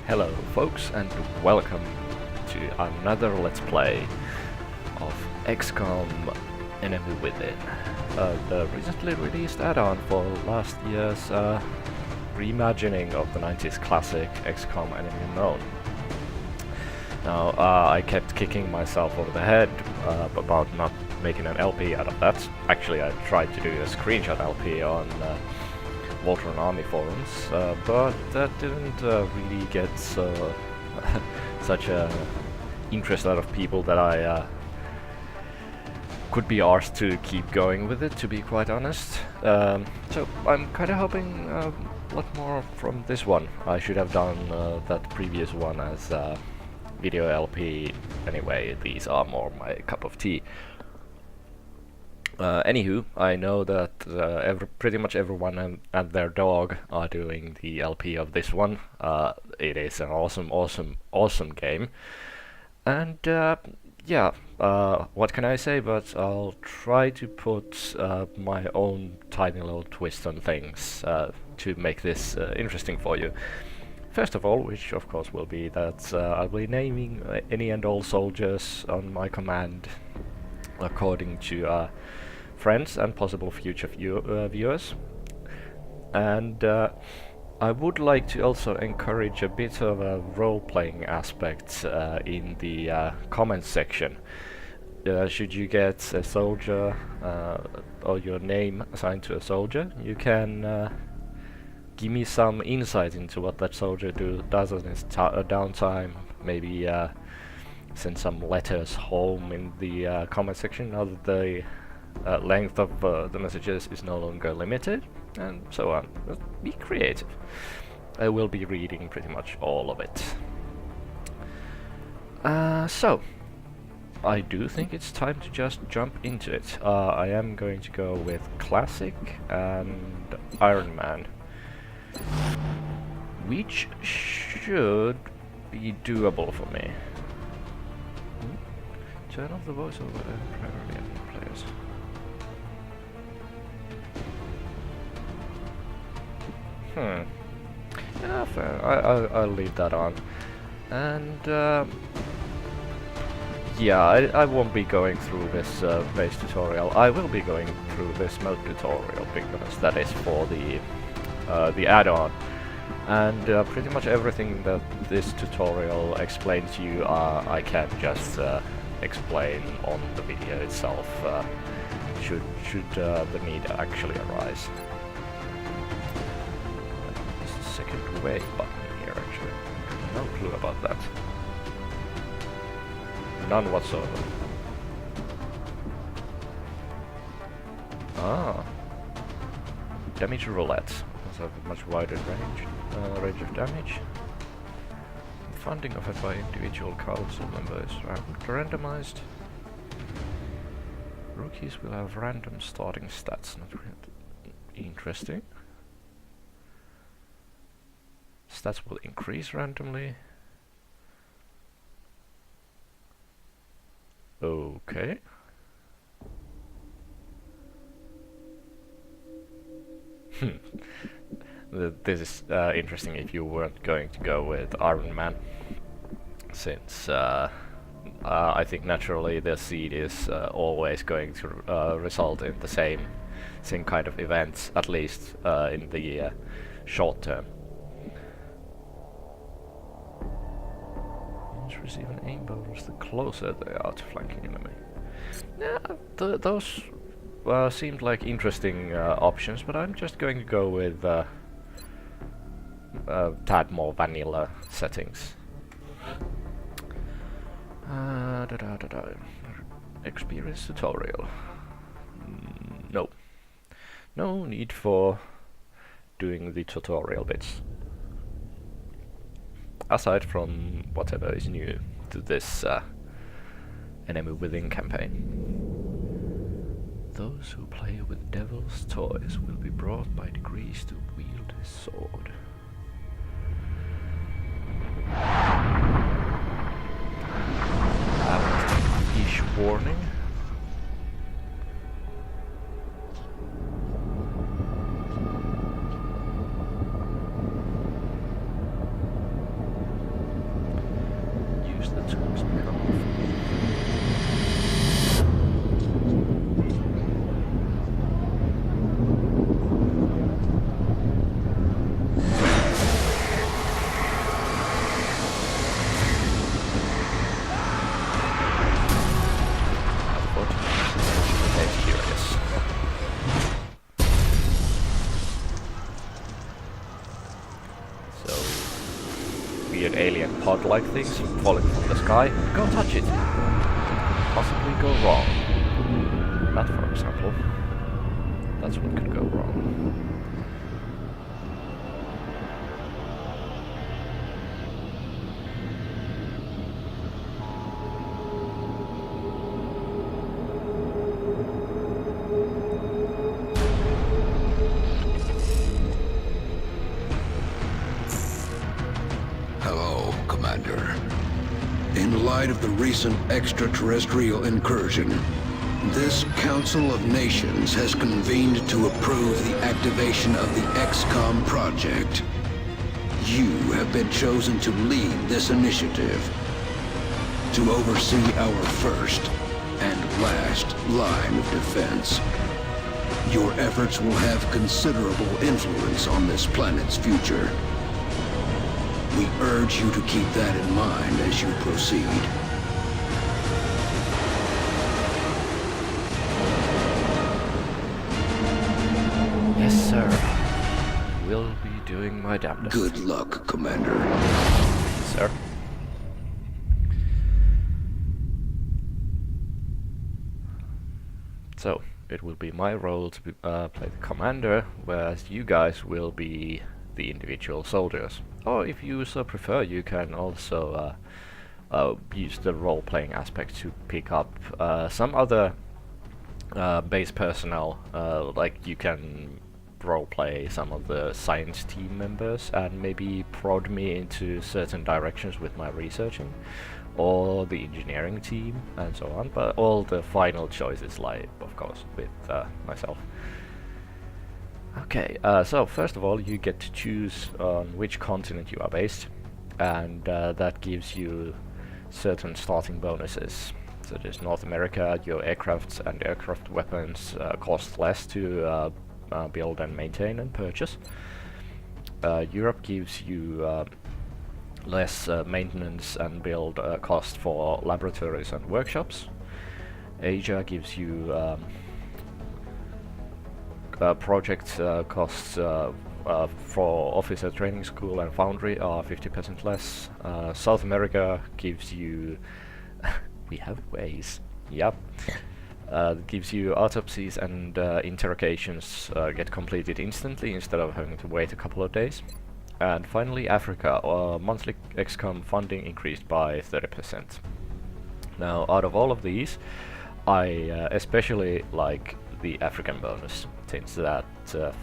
Hello folks and welcome to another Let's Play of XCOM Enemy Within, the recently released add-on for last year's reimagining of the 90s classic XCOM Enemy Unknown. Now I kept kicking myself over the head about not making an LP out of that. Actually I tried to do a screenshot LP on Voltron Army forums, but that didn't really get such a interest out of people that I could be asked to keep going with it, to be quite honest. So I'm kind of hoping a lot more from this one. I should have done that previous one as video LP. Anyway, these are more my cup of tea. Anywho, I know that pretty much everyone and their dog are doing the LP of this one. It is an awesome game. And yeah, what can I say, but I'll try to put my own tiny little twist on things to make this interesting for you. First of all, which of course will be that I'll be naming any and all soldiers on my command according to friends and possible future viewers. And I would like to also encourage a bit of a role-playing aspect in the comments section. Should you get a soldier or your name assigned to a soldier, you can give me some insight into what that soldier does on his downtime, maybe send some letters home in the comment section now that the length of the messages is no longer limited, and so on. Just be creative. I will be reading pretty much all of it. So, I do think it's time to just jump into it. I am going to go with Classic and Ironman, which should be doable for me. Turn off the voiceover and priority enemy players. Yeah, fair. I'll leave that on. And yeah, I won't be going through this base tutorial. I will be going through this mode tutorial because that is for the add-on. And pretty much everything that this tutorial explains to you, I can just explain on the video itself, should the need actually arise. Second wave button here, actually. No clue about that. None whatsoever. Ah. Damage roulette. Has a much wider range of damage. Funding offered by individual council members randomized. Rookies will have random starting stats. Not really interesting. Stats will increase randomly. Okay. This is interesting if you weren't going to go with Ironman, since I think naturally the seed is always going to result in the same kind of events, at least in the short term. Receive an aim bonus the closer they are to flanking enemy. Yeah, those seemed like interesting options, but I'm just going to go with tad more vanilla settings. Experience tutorial. No. No need for doing the tutorial bits. Aside from whatever is new to this Enemy Within campaign. Those who play with devil's toys will be brought by degrees to wield his sword. Ish warning. So, weird alien pod-like things falling from the sky. Go touch it! Possibly go wrong. That, for example. That's what could go wrong. Hello, Commander. In light of the recent extraterrestrial incursion, this Council of Nations has convened to approve the activation of the XCOM project. You have been chosen to lead this initiative, to oversee our first and last line of defense. Your efforts will have considerable influence on this planet's future. We urge you to keep that in mind as you proceed. Yes, sir. Will be doing my damnedest. Good luck, Commander. Sir. So, it will be my role to play the commander, whereas you guys will be the individual soldiers. Or if you so prefer, you can also use the role-playing aspect to pick up some other base personnel. Like you can role-play some of the science team members and maybe prod me into certain directions with my researching, or the engineering team and so on, but all the final choices lie, of course, with myself. Okay, so first of all you get to choose on which continent you are based, and that gives you certain starting bonuses. So there's North America, your aircrafts and aircraft weapons cost less to build and maintain and purchase. Europe gives you less maintenance and build cost for laboratories and workshops. Asia gives you project costs for officer training school and foundry are 50% less. South America gives you we have ways. Yep. Gives you autopsies and interrogations get completed instantly instead of having to wait a couple of days. And finally, Africa, monthly XCOM funding increased by 30%. Now, out of all of these, I especially like the African bonus, since that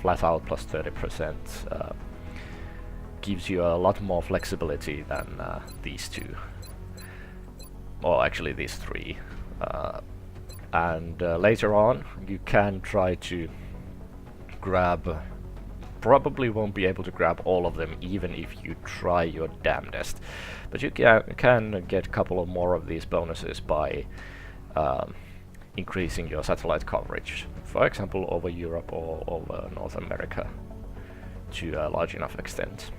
flat out plus 30% gives you a lot more flexibility than these two. Or actually these three. And later on, you can try to grab... Probably won't be able to grab all of them, even if you try your damnedest. But you can get a couple of more of these bonuses by increasing your satellite coverage. For example, over Europe or over North America to a large enough extent.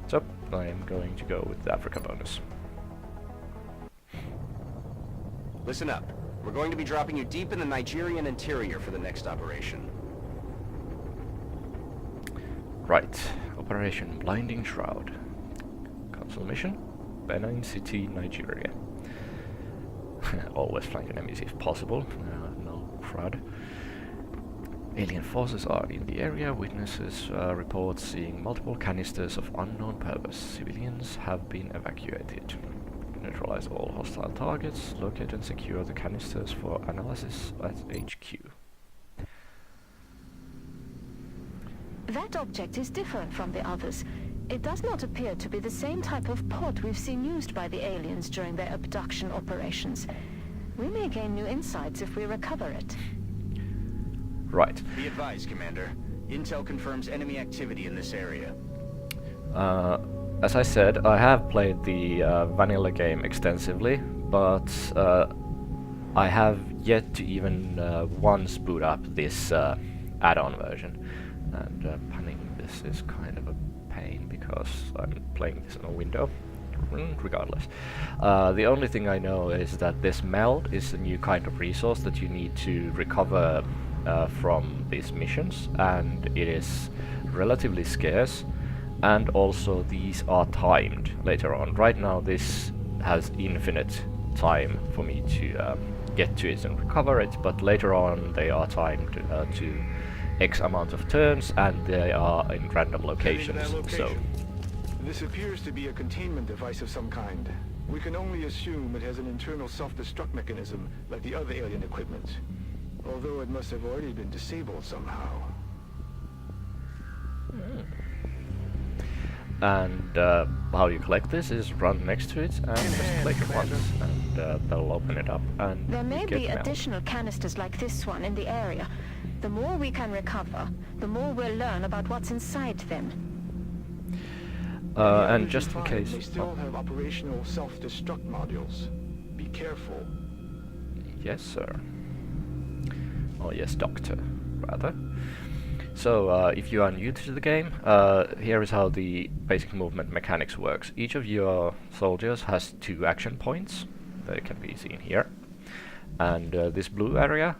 So, I am going to go with the Africa bonus. Listen up. We're going to be dropping you deep in the Nigerian interior for the next operation. Right. Operation Blinding Shroud. Council mission? Benin City, Nigeria. Always flank enemies if possible. No crud. Alien forces are in the area. Witnesses report seeing multiple canisters of unknown purpose. Civilians have been evacuated. Neutralize all hostile targets. Locate and secure the canisters for analysis at HQ. That object is different from the others. It does not appear to be the same type of pod we've seen used by the aliens during their abduction operations. We may gain new insights if we recover it. Right. Be advised, Commander. Intel confirms enemy activity in this area. As I said, I have played the vanilla game extensively, but I have yet to even once boot up this add-on version. And panning this is kind of a pain because I'm playing this on a window. Regardless. The only thing I know is that this meld is a new kind of resource that you need to recover from these missions, and it is relatively scarce, and also these are timed later on. Right now this has infinite time for me to get to it and recover it, but later on they are timed to X amount of turns, and they are in random locations. So this appears to be a containment device of some kind. We can only assume it has an internal self-destruct mechanism like the other alien equipment, although it must have already been disabled somehow. And how you collect this is run next to it and just click it once, and that'll open it up, and There may you get be mail. additional canisters like this one in the area. The more we can recover, the more we'll learn about what's inside them. And just in case... They still have operational self-destruct modules. Be careful. Yes, sir. Oh, yes, doctor, rather. So, if you are new to the game, here is how the basic movement mechanics works. Each of your soldiers has 2 action points. They can be seen here. And this blue area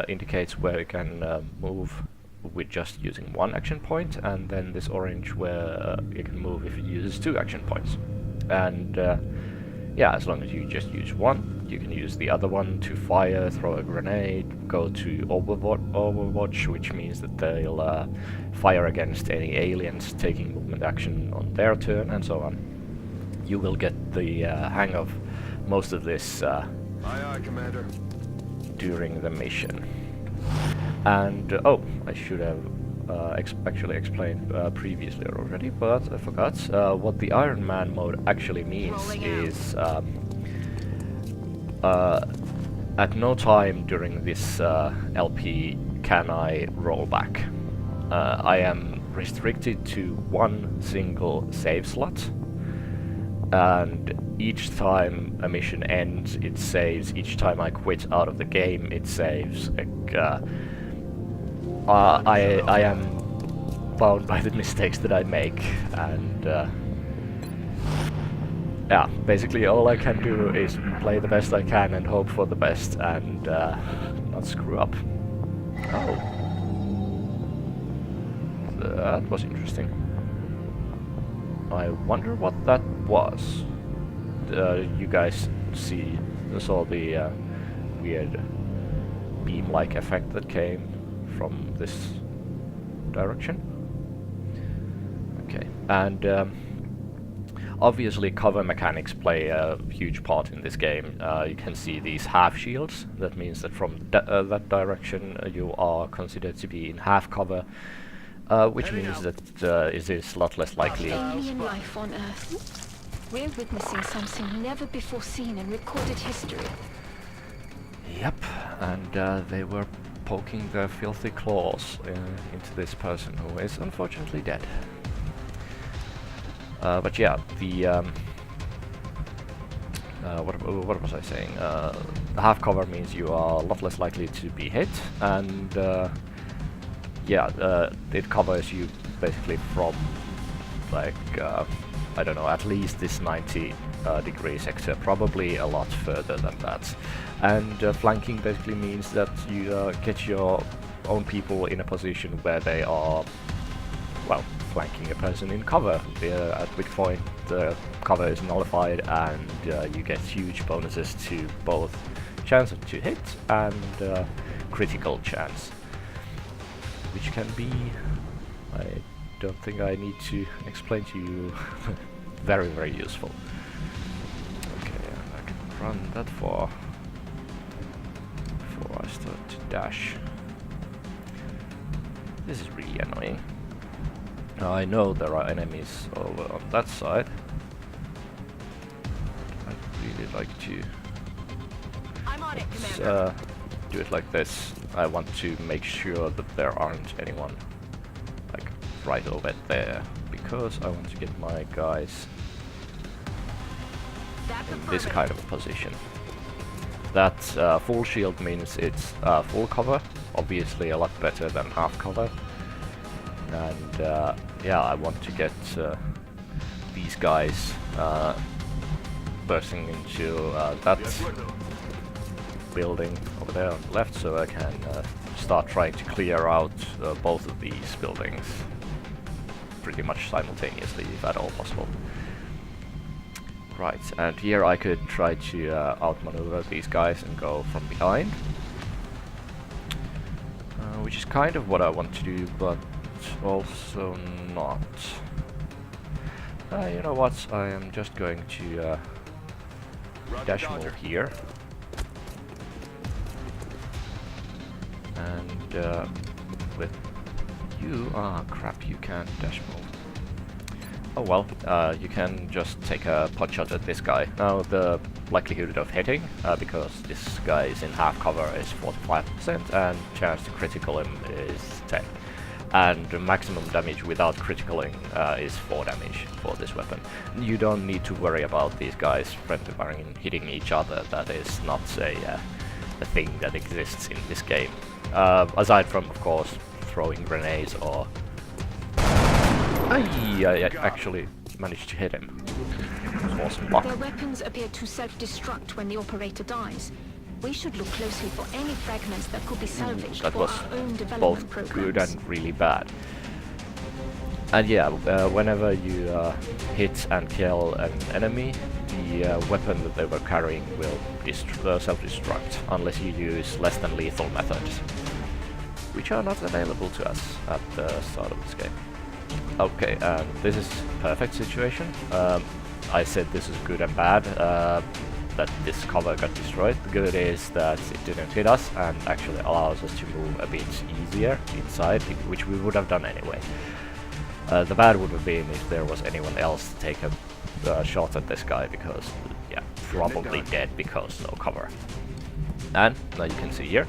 indicates where you can move with just using 1 action point, and then this orange where you can move if it uses 2 action points. And yeah, as long as you just use 1, you can use the other one to fire, throw a grenade, go to Overwatch, which means that they'll fire against any aliens taking movement action on their turn, and so on. You will get the hang of most of this Aye, aye, Commander. during the mission. And oh, I should have actually explained previously already, but I forgot. What the Ironman mode actually means is at no time during this LP can I roll back. I am restricted to 1 single save slot, and each time a mission ends, it saves. Each time I quit out of the game, it saves. I am bound by the mistakes that I make, and yeah, basically all I can do is play the best I can and hope for the best, and not screw up. Oh, that was interesting. I wonder what that was. You guys saw the weird beam-like effect that came from this direction. Okay, and obviously cover mechanics play a huge part in this game. You can see these half shields. That means that from that direction you are considered to be in half cover, which means that it is a lot less likely. Alien life on Earth. We're witnessing something never before seen in recorded history. Yep, and they were poking their filthy claws into this person who is unfortunately dead. But yeah, the what was I saying? The half cover means you are a lot less likely to be hit, and yeah, it covers you basically from like I don't know, at least this 90 degree sector, probably a lot further than that. And flanking basically means that you get your own people in a position where they are, well, flanking a person in cover, at which point the cover is nullified, and you get huge bonuses to both chance to hit and critical chance, which can be, I don't think I need to explain to you, very, very useful. Okay, I can run that far before I start to dash. This is really annoying. Now I know there are enemies over on that side. I'd really like to do it like this. I want to make sure that there aren't anyone like right over there, because I want to get my guys in this kind of position. That full shield means it's full cover, obviously a lot better than half cover. And yeah, I want to get these guys bursting into that building over there on the left, so I can start trying to clear out both of these buildings. pretty much simultaneously, if at all possible. Right, and here I could try to outmaneuver these guys and go from behind. Which is kind of what I want to do, but also not. You know what, I am just going to dash move here. And with you, crap, you can't dash move. Oh well, you can just take a pot shot at this guy. Now the likelihood of hitting, because this guy is in half cover, is 45%, and chance to critical him is 10. And the maximum damage without criticaling is 4 damage for this weapon. You don't need to worry about these guys friendly firing and hitting each other. That is not a thing that exists in this game. Aside from, of course, throwing grenades or... I actually managed to hit him. It was awesome luck. Their weapons appear to self-destruct when the operator dies. We should look closely for any fragments that could be salvaged That for was our own development both programs. good and really bad. And yeah, whenever you hit and kill an enemy, the weapon that they were carrying will self-destruct, unless you use less than lethal methods, which are not available to us at the start of this game. Okay, this is perfect situation. I said this is good and bad, that this cover got destroyed. The good is that it didn't hit us and actually allows us to move a bit easier inside, which we would have done anyway. The bad would have been if there was anyone else to take a shot at this guy, because, yeah, probably dead because no cover. And now you can see here,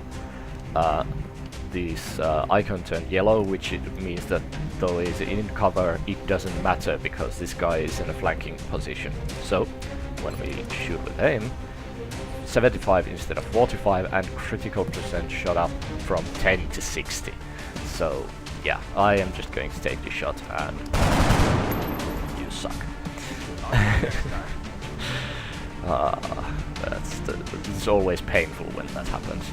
this icon turned yellow, which means that though he's in cover, it doesn't matter because this guy is in a flanking position. So when we shoot with aim, 75 instead of 45, and critical percent shot up from 10 to 60. So yeah, I am just going to take this shot, and you suck. It's always painful when that happens.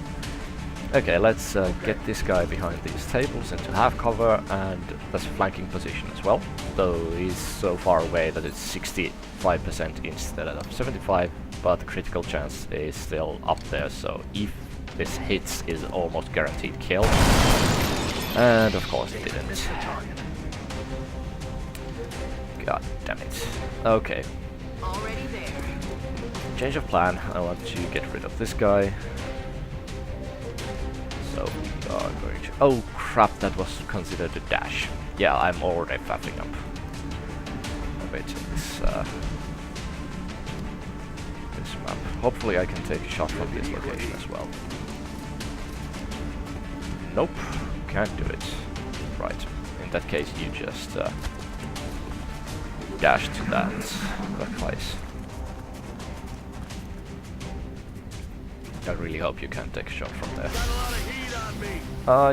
Okay, let's get this guy behind these tables into half cover, and that's a flanking position as well, though he's so far away that it's 65% instead of 75, but the critical chance is still up there, so if this hits is almost guaranteed kill. And of course it didn't. God damn it. Okay. Already there. Change of plan. I want to get rid of this guy. So we are going to... Oh crap, that was considered a dash. Yeah, I'm already faffing up. A bit in this map. Hopefully I can take a shot from this location as well. Nope, can't do it. Right, in that case you just dash to that place. I really hope you can take a shot from there.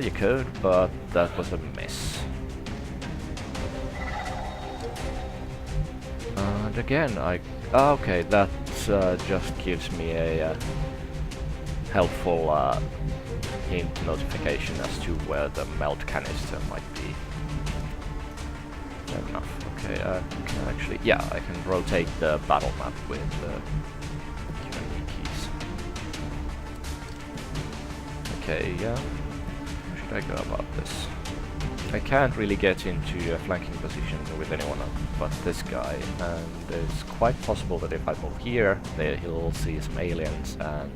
You could, but that was a miss. And again, okay, that just gives me a helpful hint notification as to where the melt canister might be. Fair enough. Okay, I can actually, yeah, I can rotate the battle map with keys. Okay, yeah. How should I go about this? I can't really get into a flanking position with anyone but this guy, and it's quite possible that if I move here, he'll see some aliens, and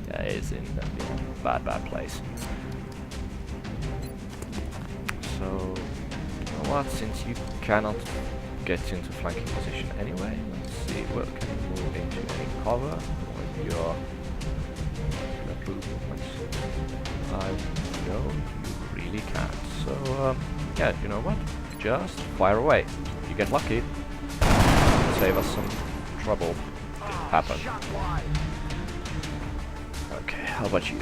yeah, he's in a bad place. So, you know what, since you cannot get into flanking position anyway, let's see, well, can you move into any cover with your movements? No, you really can't. So, yeah, you know what? Just fire away. If you get lucky, save us some trouble. Didn't happen. Okay, how about you?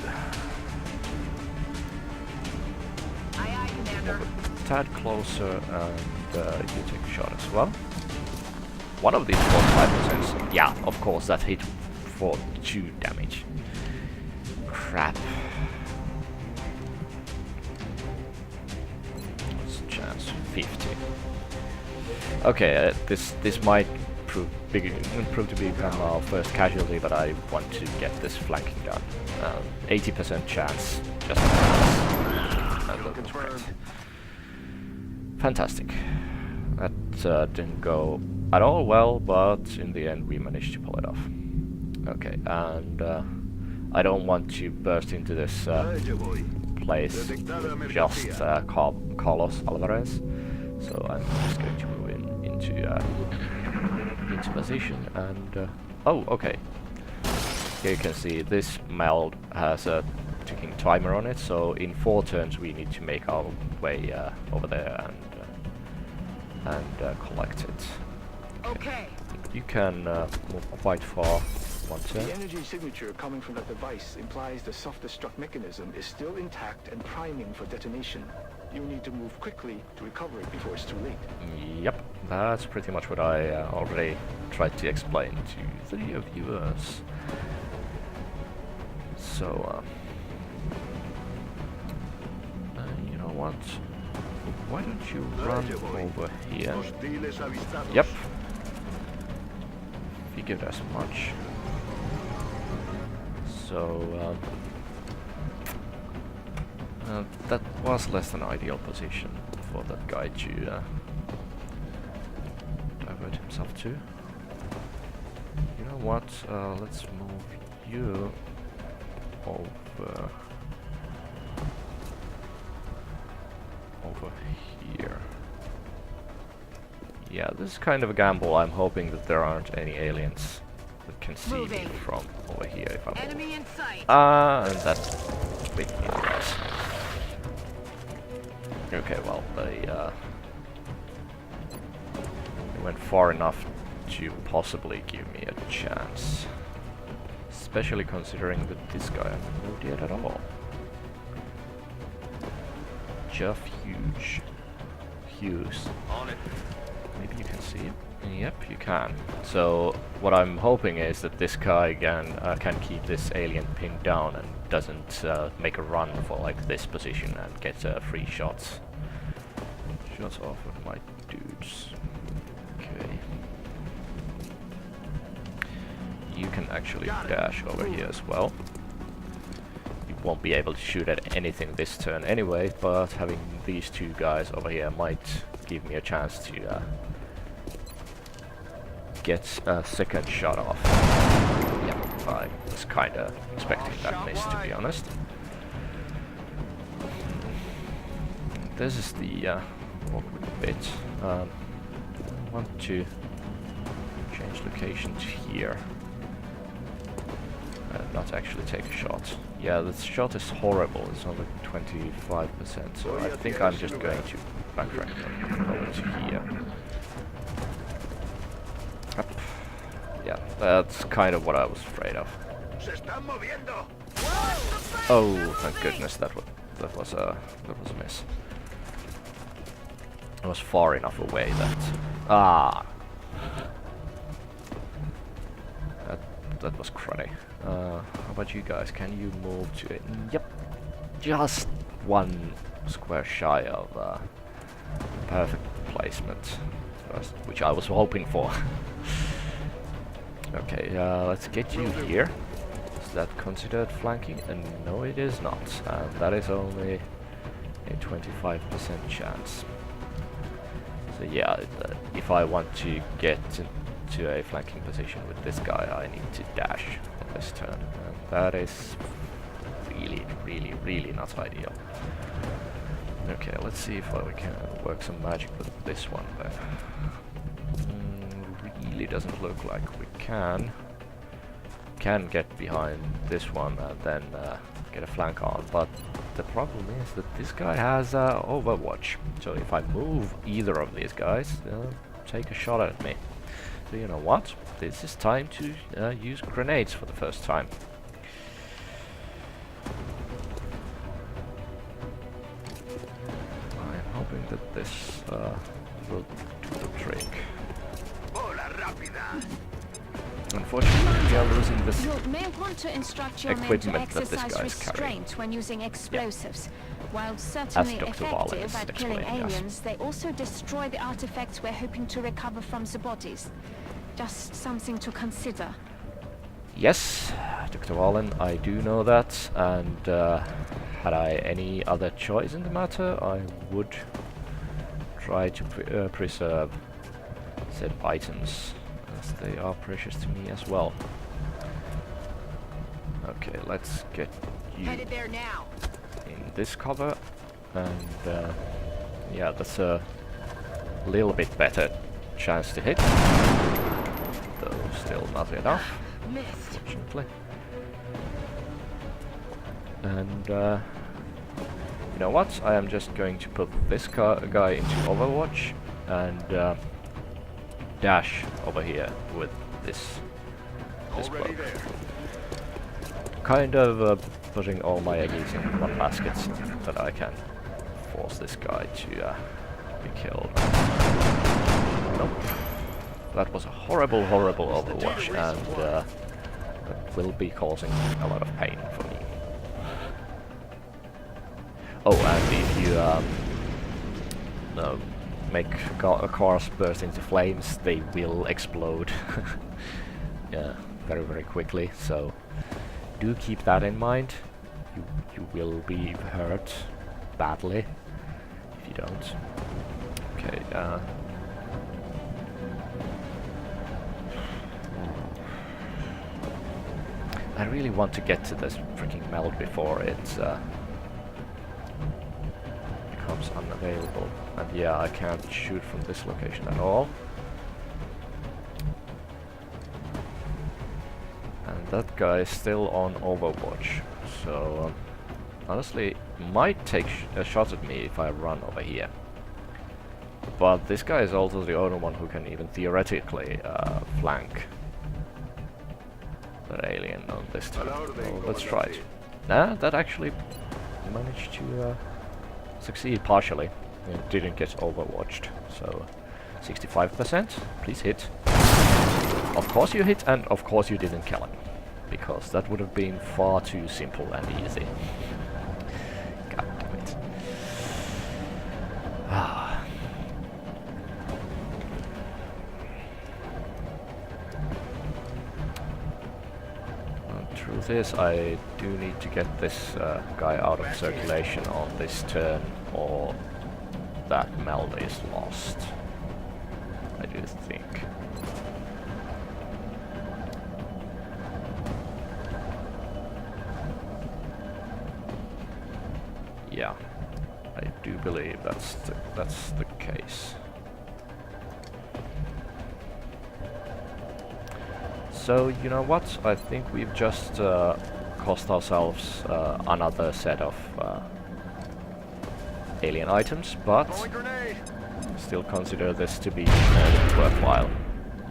Move a tad closer, and you take a shot as well. One of these 45%. Yeah, of course, that hit for 2 damage. Crap. What's the chance? 50. Okay, this might prove to become our first casualty, but I want to get this flanking done. 80% chance, just and that was great. Fantastic. That didn't go at all well, but in the end we managed to pull it off. Okay, and I don't want to burst into this place with just Carlos Alvarez, so I'm just going to move into position and oh, okay. Here you can see this meld has a ticking timer on it, so in 4 turns we need to make our way over there and collect it. Okay. You can move quite far one turn. The energy signature coming from that device implies the self-destruct mechanism is still intact and priming for detonation. You need to move quickly to recover it before it's too late. Yep, that's pretty much what I already tried to explain to the viewers. So, you know what? Why don't you run over here? Yep. Figured as much. So, that was less than ideal position for that guy to divert himself to. You know what? Let's move you over here. Yeah, this is kind of a gamble. I'm hoping that there aren't any aliens that can see me from over here if I'm Enemy in sight. and that's big guys. Okay, well, they went far enough to possibly give me a chance. Especially considering that this guy hasn't moved yet at all. Just huge. Hughes. Maybe you can see it? Yep, you can. So what I'm hoping is that this guy can keep this alien pinned down and doesn't make a run for like this position and get free shots. Shots off with my dudes. Okay. You can actually dash over here as well. You won't be able to shoot at anything this turn anyway, but having these 2 guys over here might give me a chance to get a second shot off. Yeah, I was kinda expecting that miss, to be honest. This is the awkward bit. I want to change location to here. Not actually take a shot. Yeah, this shot is horrible. It's only 25%, so I think I'm just going to backtrack over to here. Up. Yeah, that's kind of what I was afraid of. Oh, thank goodness, that was a miss. I was far enough away that that was cruddy. How about you guys? Can you move to it? Yep, just 1 square shy of perfect placement, which I was hoping for. Okay, let's get you here. Is that considered flanking? And no, it is not. And that is only a 25% chance. So yeah, if I want to get to a flanking position with this guy, I need to dash on this turn, and that is really not ideal. Okay, let's see if we can work some magic with this one then. Really doesn't look like we can get behind this one and then get a flank on, but the problem is that this guy has Overwatch, so if I move either of these guys, they'll take a shot at me. So you know what? This is time to use grenades for the first time. I'm hoping that this will do the trick. Unfortunately, we are losing this You may want to instruct your men to equipment that this exercise guy is carrying. restraint when using explosives. While certainly Dr. Wallen effective is at killing explaining us. aliens, they also destroy the artifacts we're hoping to recover from the bodies. Just something to consider. Yes, Dr. Wallen, I do know that, and had I any other choice in the matter, I would try to preserve said items, as they are precious to me as well. Okay, let's get you Headed there now. in this cover, and yeah, that's a little bit better chance to hit, though still not enough, fortunately. And you know what? I am just going to put this guy into Overwatch and dash over here with this Already bloke. there. Kind of putting all my eggs in one basket so that I can force this guy to be killed. Nope. That was a horrible, horrible Overwatch, and that will be causing a lot of pain for me. Oh, and if you make cars burst into flames, they will explode. Yeah, very, very quickly, so do keep that in mind. You will be hurt badly if you don't. Okay, I really want to get to this freaking meld before it becomes unavailable. And yeah, I can't shoot from this location at all. And that guy is still on Overwatch, so honestly, might take a shot at me if I run over here. But this guy is also the only one who can even theoretically flank that alien on this turn. So let's try it. Nah, that actually managed to succeed partially. It didn't get overwatched, so 65%. Please hit. Of course you hit, and of course you didn't kill him, because that would have been far too simple and easy. God damn it. Truth is, I do need to get this guy out of circulation on this turn, or that meld is lost. I do think. Yeah, I do believe that's the case. So, you know what? I think we've just cost ourselves another set of alien items, but still consider this to be worthwhile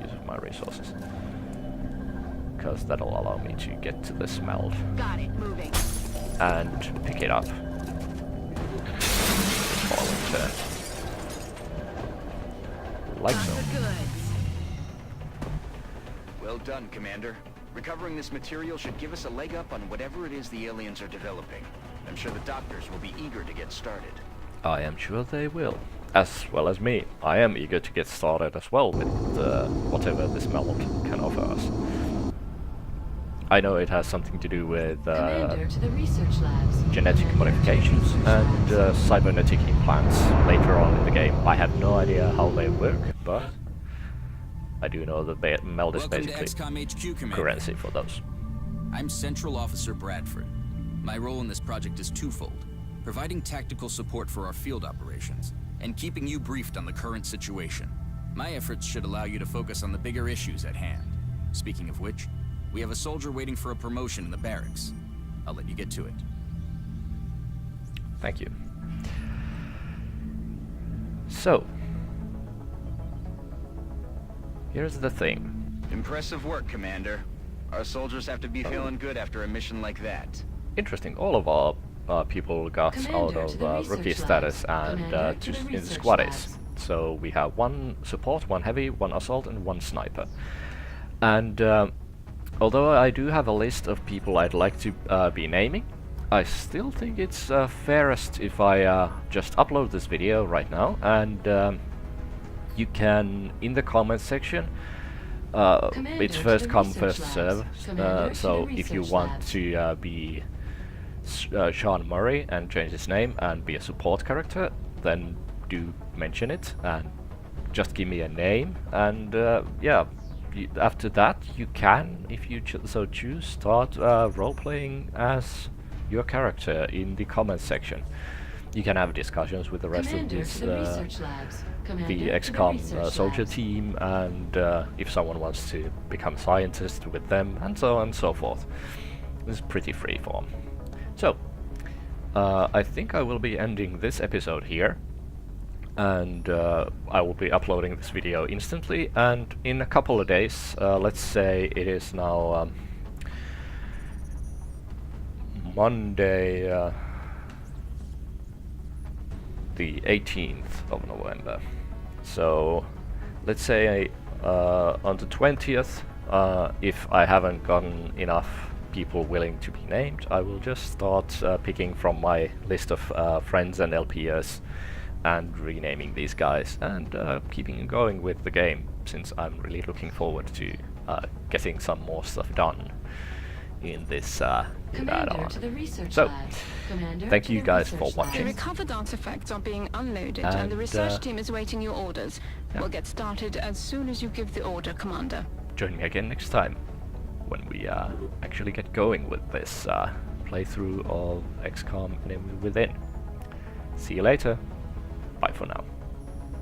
use of my resources, because that'll allow me to get to this meld. Got it, moving. And pick it up. Following turn. Like so. Well done, Commander. Recovering this material should give us a leg up on whatever it is the aliens are developing. I'm sure the doctors will be eager to get started. I am sure they will. As well as me. I am eager to get started as well with whatever this meld can offer us. I know it has something to do with Commander, to the research labs. genetic modifications and cybernetic implants later on in the game. I have no idea how they work, but I do know that the meld is Welcome to basically XCOM HQ, Commander. currency for those. I'm Central Officer Bradford. My role in this project is twofold: providing tactical support for our field operations, and keeping you briefed on the current situation. My efforts should allow you to focus on the bigger issues at hand. Speaking of which, we have a soldier waiting for a promotion in the barracks. I'll let you get to it. Thank you. So, here's the thing. Impressive work, Commander. Our soldiers have to be feeling good after a mission like that. Interesting, all of our people got Commander, out to the of rookie research status labs. and Commander, to the in the research squaddies. labs. So we have one support, one heavy, one assault, and one sniper. And although I do have a list of people I'd like to be naming, I still think it's fairest if I just upload this video right now, and you can, in the comments section, it's first come first serve, so if you want to be Sean Murray and change his name and be a support character, then do mention it and just give me a name, and yeah, after that you can, if you so choose, start role-playing as your character in the comments section. You can have discussions with the rest of this, the XCOM soldier team, and if someone wants to become a scientist with them, and so on and so forth. This is pretty freeform. So, I think I will be ending this episode here, and I will be uploading this video instantly, and in a couple of days, let's say it is now Monday, the 18th of November. So let's say on the 20th, if I haven't gotten enough people willing to be named, I will just start picking from my list of friends and LPers and renaming these guys, and keeping going with the game, since I'm really looking forward to getting some more stuff done in this add-on. So, thank you guys for watching. The recovered artifacts are being unloaded, and the research team is waiting your orders. Yeah. We'll get started as soon as you give the order, Commander. Join me again next time, when we actually get going with this playthrough of XCOM Enemy Within. See you later. Bye for now.